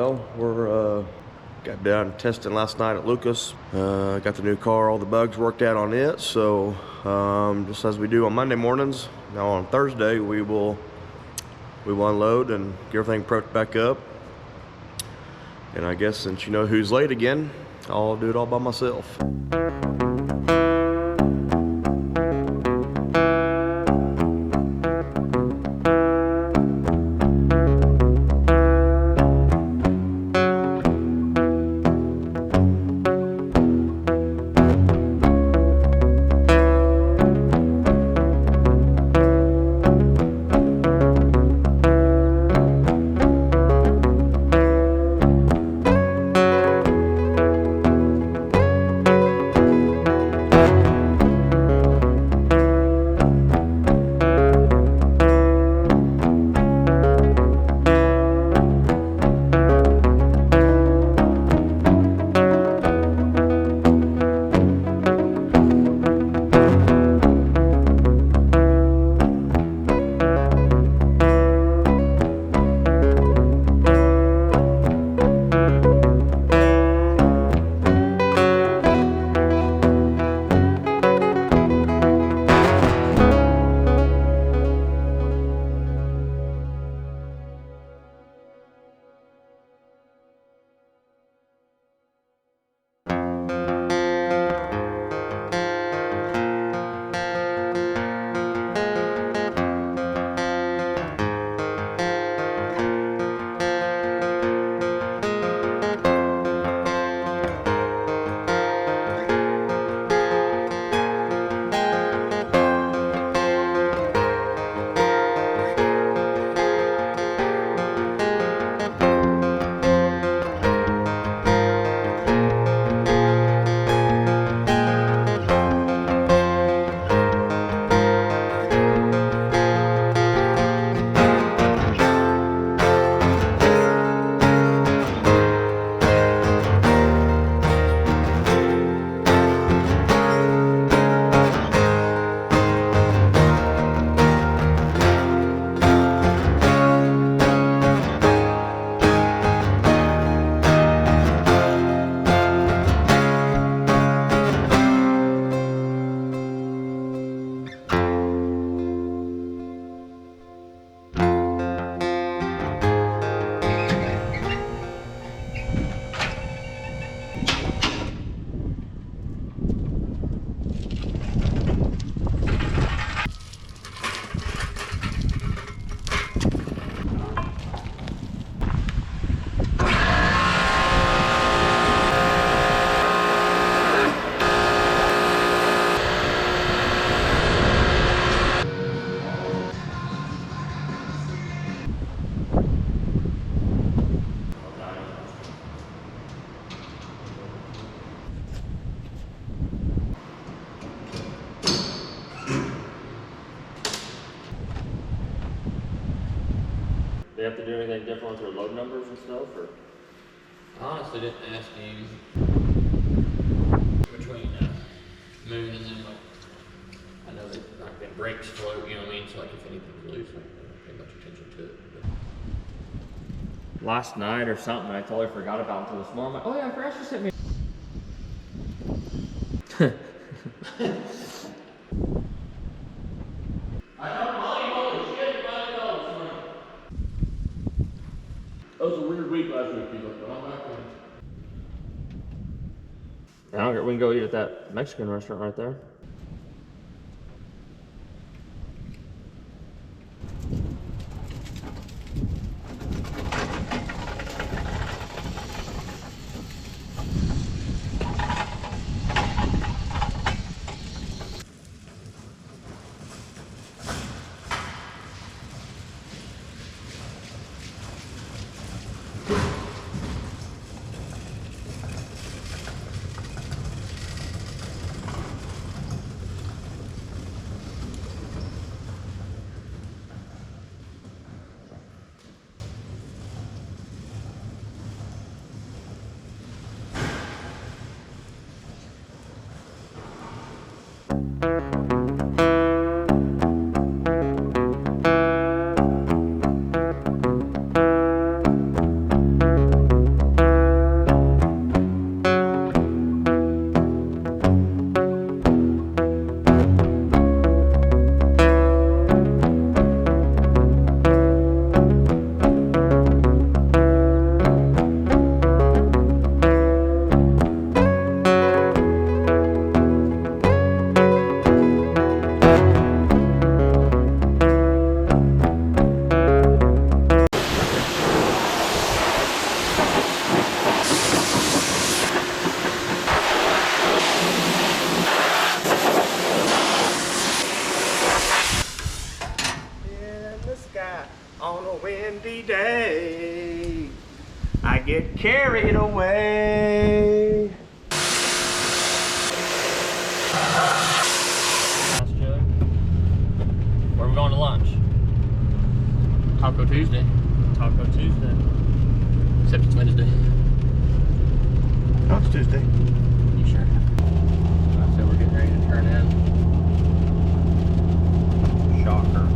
Well, we're got down testing last night at Lucas. Got the new car, all the bugs worked out on it. So just as we do on Monday mornings, now on Thursday we will unload and get everything prepped back up. And I guess since you know who's late again, I'll do it all by myself. They have to do anything different with their load numbers and stuff, or? I honestly didn't ask you between Moon and then like, I know that like the brakes float, you know what I mean? So like if anything's loose, like they don't pay much attention to it. But. Last night or something, I totally forgot about it until this morning. I'm like, oh yeah, Crash just hit me. That was a weird week last week, but I'm back in. I don't care, we can go eat at that Mexican restaurant right there. get carried away. Where are we going to lunch? Taco Tuesday. Taco Tuesday. Except it's Wednesday. No, it's Tuesday. You sure? So we're getting ready to turn in. Shocker.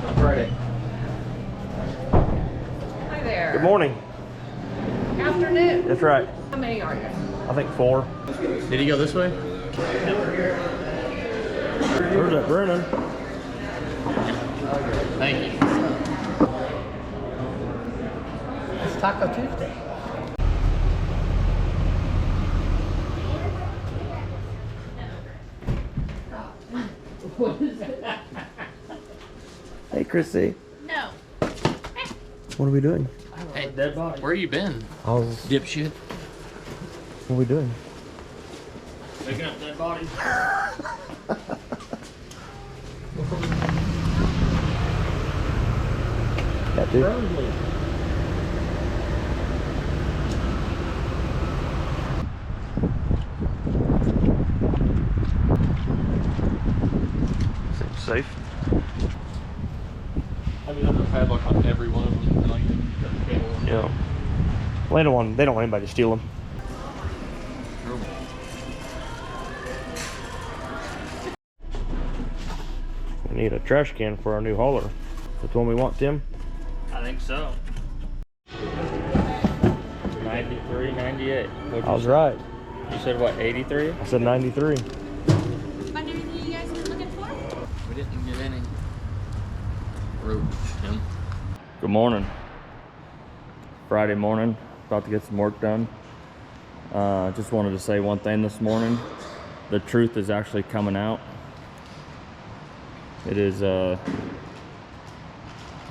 I'm ready. Hi there. Good morning. Afternoon. That's right. How many are you? I think 4. Did he go this way? Where's that Brennan? Thank you. It's Taco Tuesday. Hey, Chrissy. No. What are we doing? Hey, dead body. Where you been? I was. Dipshit. What are we doing? Picking up dead bodies. That dude. Seems safe. I mean, there's a padlock on every one of them. And like, the cable and Yeah. Well, they don't want anybody to steal them. We need a trash can for our new hauler. That's the one we want, Tim. I think so. 93, 98. What'd I you was say? right. You said what, 83? I said 93. Find anything you guys been looking for? we didn't get any roach, Tim. Good morning. Friday morning, about to get some work done. Just wanted to say one thing this morning. The truth is actually coming out. It is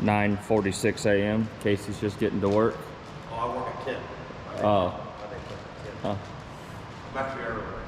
9:46 a.m. Casey's just getting to work. Oh, I work at 10. Oh. I think 10. Huh. I'm actually early.